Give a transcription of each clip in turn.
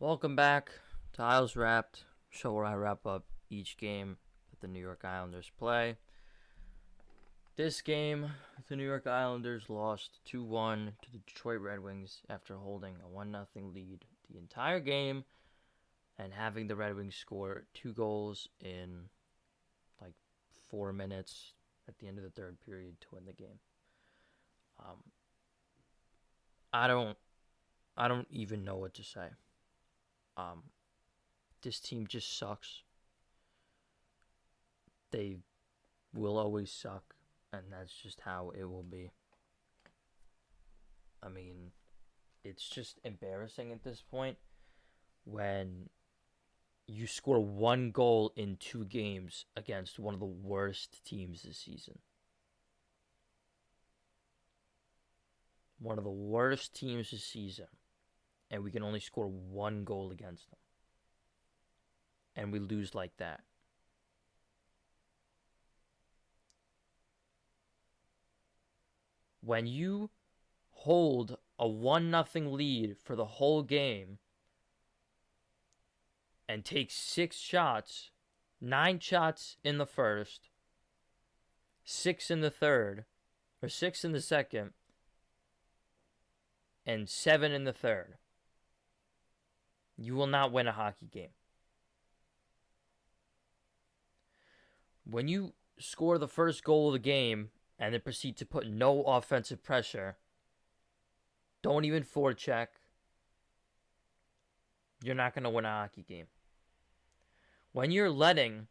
Welcome back to Isles Wrapped, show where I wrap up each game that the New York Islanders play. This game, the New York Islanders lost 2-1 to the Detroit Red Wings after holding a 1-0 lead the entire game and having the Red Wings score 2 goals in like 4 minutes at the end of the third period to win the game. Um, I don't even know what to say. Um, this team just sucks. They will always suck, and that's just how it will be. I mean, it's just embarrassing at this point when you score 1 goal in 2 games against one of the worst teams this season. One of the worst teams this season, and we can only score 1 goal against them. And we lose like that. When you hold a 1-0 lead for the whole game and take 6 shots, 9 shots in the first, 6 in the third, or 6 in the second, and 7 in the third, you will not win a hockey game. When you score the first goal of the game and then proceed to put no offensive pressure, don't even forecheck, you're not going to win a hockey game. When you're letting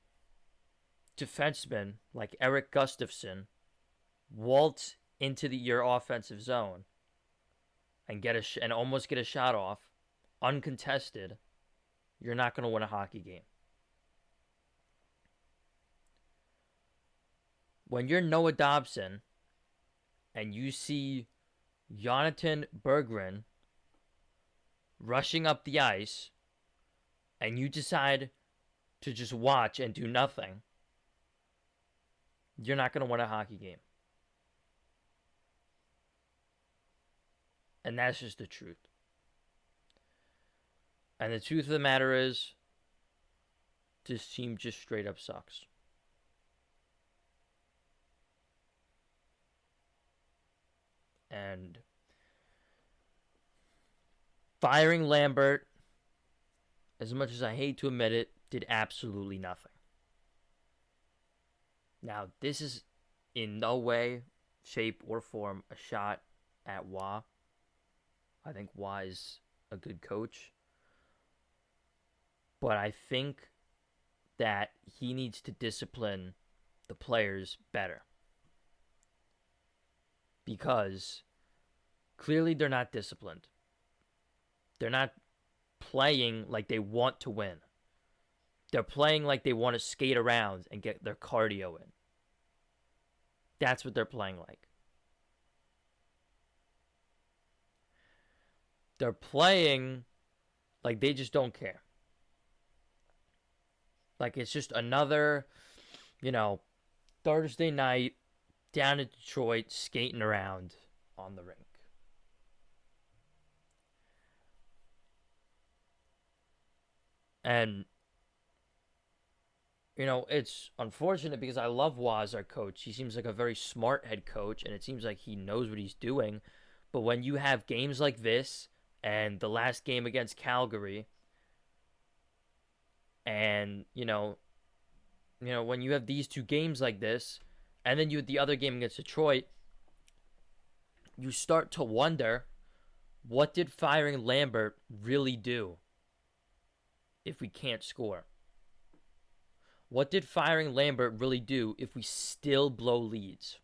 defensemen like Eric Gustafsson waltz into your offensive zone and and almost get a shot off uncontested, you're not going to win a hockey game. When you're Noah Dobson and you see Jonathan Berggren rushing up the ice and you decide to just watch and do nothing, you're not going to win a hockey game. And that's just the truth. And the truth of the matter is, this team just straight up sucks. And firing Lambert, as much as I hate to admit it, did absolutely nothing. Now, this is in no way, shape, or form a shot at Wah. I think Wah is a good coach. But I think that he needs to discipline the players better. Because clearly they're not disciplined. They're not playing like they want to win. They're playing like they want to skate around and get their cardio in. That's what they're playing like. They're playing like they just don't care. Like it's just another, Thursday night down in Detroit skating around on the rink. And, it's unfortunate because I love Waz, our coach. He seems like a very smart head coach, and it seems like he knows what he's doing. But when you have games like this, and the last game against Calgary, and, when you have these 2 games like this, and then you have the other game against Detroit, you start to wonder, what did firing Lambert really do if we can't score? What did firing Lambert really do if we still blow leads?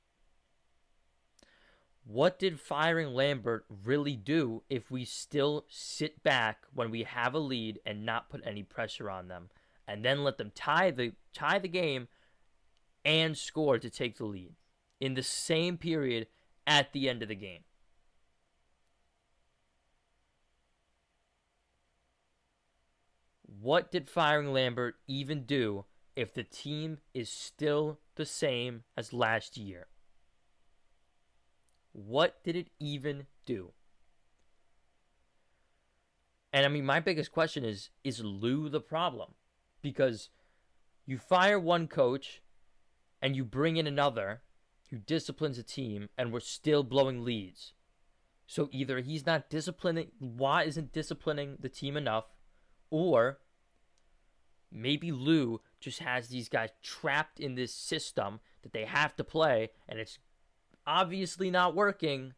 What did firing Lambert really do if we still sit back when we have a lead and not put any pressure on them, and then let them tie the game and score to take the lead in the same period at the end of the game? What did firing Lambert even do if the team is still the same as last year? What did it even do? And I mean, my biggest question is Lou the problem? Because you fire one coach and you bring in another who disciplines a team, and we're still blowing leads. So either he's not disciplining, Watt isn't disciplining the team enough, or maybe Lou just has these guys trapped in this system that they have to play, and it's obviously not working.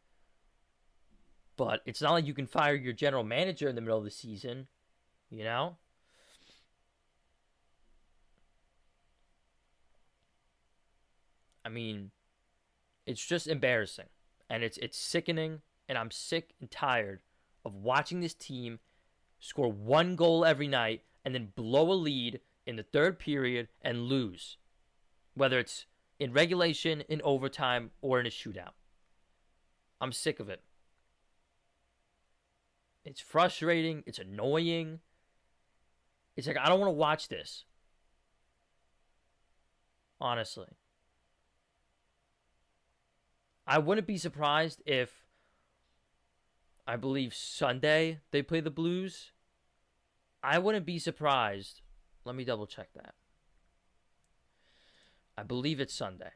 But it's not like you can fire your general manager in the middle of the season, you know? I mean, it's just embarrassing. And it's sickening, and I'm sick and tired of watching this team score one goal every night and then blow a lead in the third period and lose. Whether it's in regulation, in overtime, or in a shootout. I'm sick of it. It's frustrating. It's annoying. It's like, I don't want to watch this. Honestly. I wouldn't be surprised if, I believe Sunday they play the Blues. I wouldn't be surprised. Let me double check that. I believe it's Sunday.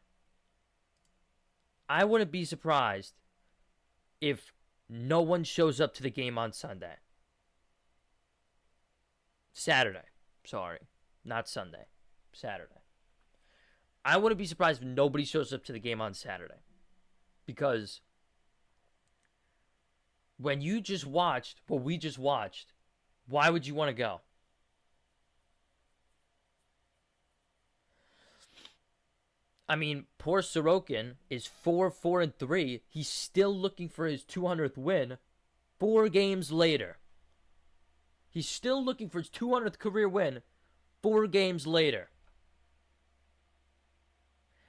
I wouldn't be surprised if no one shows up to the game on Sunday. Saturday. Sorry. Not Sunday. Saturday. I wouldn't be surprised if nobody shows up to the game on Saturday. Because when you just watched what we just watched, why would you want to go? I mean, poor Sorokin is 4-4-3. He's still looking for his 200th win 4 games later. He's still looking for his 200th career win 4 games later.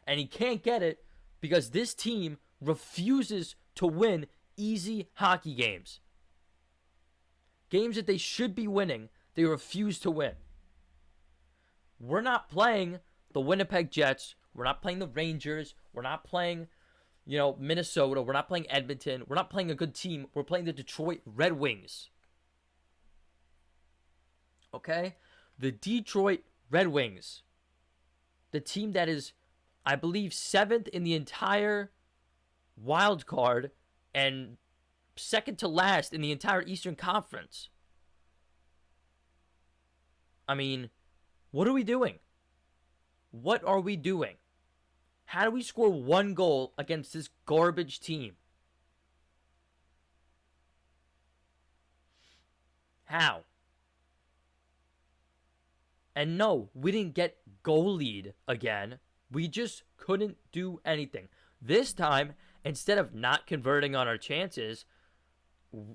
And he can't get it because this team refuses to win easy hockey games. Games that they should be winning, they refuse to win. We're not playing the Winnipeg Jets. We're not playing the Rangers. We're not playing, Minnesota. We're not playing Edmonton. We're not playing a good team. We're playing the Detroit Red Wings. Okay? The Detroit Red Wings. The team that is, I believe, 7th in the entire wild card and second to last in the entire Eastern Conference. I mean, what are we doing? What are we doing? How do we score 1 goal against this garbage team? How? And no, we didn't get goal lead again. We just couldn't do anything. This time, instead of not converting on our chances,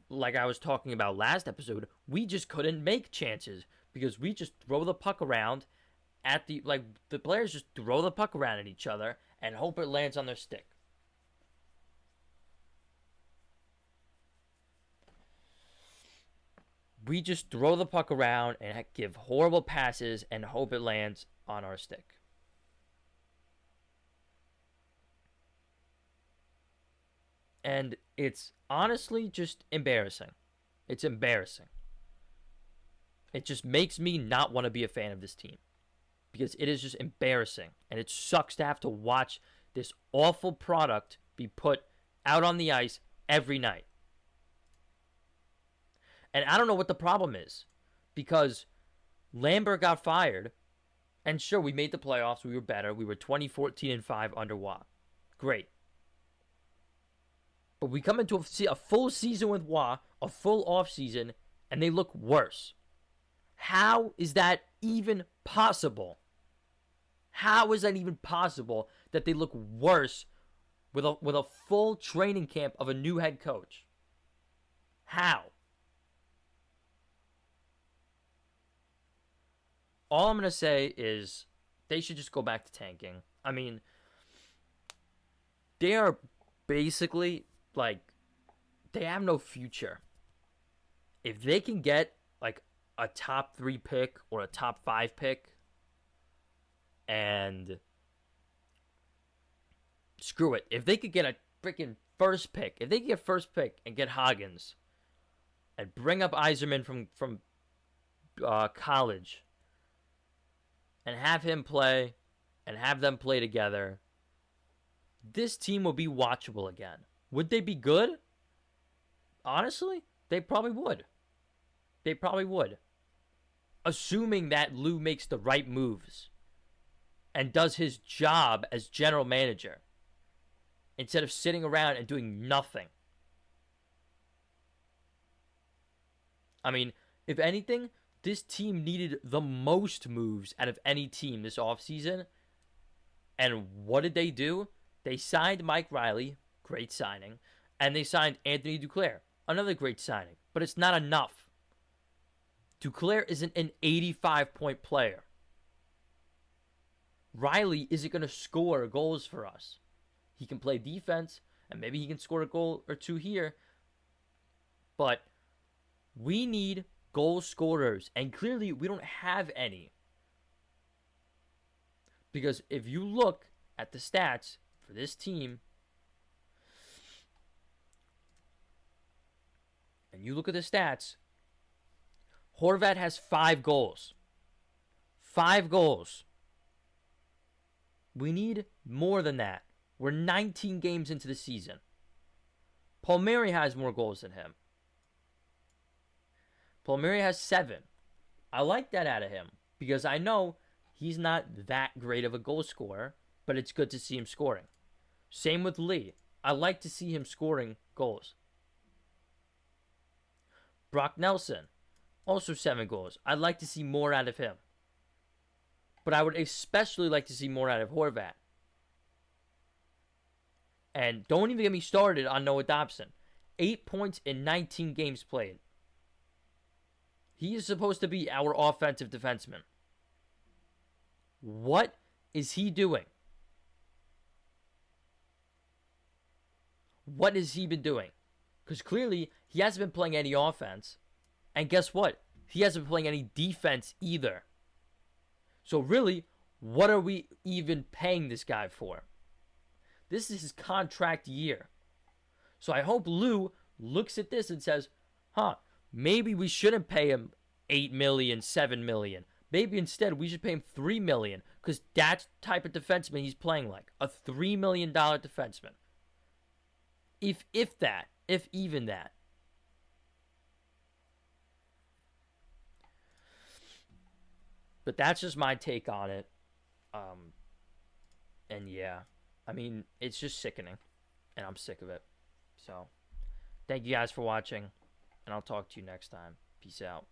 like I was talking about last episode, we just couldn't make chances because we just throw the puck around at the players just throw the puck around at each other and hope it lands on their stick. We just throw the puck around and give horrible passes and hope it lands on our stick. And it's honestly just embarrassing. It's embarrassing. It just makes me not want to be a fan of this team. Because it is just embarrassing. And it sucks to have to watch this awful product be put out on the ice every night. And I don't know what the problem is. Because Lambert got fired. And sure, we made the playoffs. We were better. We were 20-14-5 under Watt. Great. But we come into a full season with Watt, a full offseason, and they look worse. How is that even possible? How is that even possible that they look worse with a full training camp of a new head coach? How? All I'm going to say is they should just go back to tanking. I mean, they are basically, they have no future. If they can get, a top 3 pick or a top 5 pick, and screw it. If they could get a freaking first pick, if they could get first pick and get Hagens, and bring up Iserman from college and have him play and have them play together, this team will be watchable again. Would they be good? Honestly, they probably would. They probably would. Assuming that Lou makes the right moves and does his job as general manager instead of sitting around and doing nothing. I mean, if anything, this team needed the most moves out of any team this offseason. And what did they do? They signed Mike Riley, great signing, and they signed Anthony Duclair, another great signing. But it's not enough. Duclair isn't an 85-point player. Riley isn't going to score goals for us. He can play defense, and maybe he can score a goal or two here. But we need goal scorers, and clearly we don't have any. Because if you look at the stats for this team, and you look at the stats, Horvat has 5 goals. 5 goals. We need more than that. We're 19 games into the season. Palmieri has more goals than him. Palmieri has 7. I like that out of him because I know he's not that great of a goal scorer, but it's good to see him scoring. Same with Lee. I like to see him scoring goals. Brock Nelson, also 7 goals. I'd like to see more out of him. But I would especially like to see more out of Horvat. And don't even get me started on Noah Dobson. 8 points in 19 games played. He is supposed to be our offensive defenseman. What is he doing? What has he been doing? Because clearly, he hasn't been playing any offense. And guess what? He hasn't been playing any defense either. So really, what are we even paying this guy for? This is his contract year. So I hope Lou looks at this and says, maybe we shouldn't pay him $8 million, $7 million. Maybe instead we should pay him $3 million because that's the type of defenseman he's playing like. A $3 million defenseman. If even that. But that's just my take on it. And yeah, I mean, it's just sickening. And I'm sick of it. So, thank you guys for watching. And I'll talk to you next time. Peace out.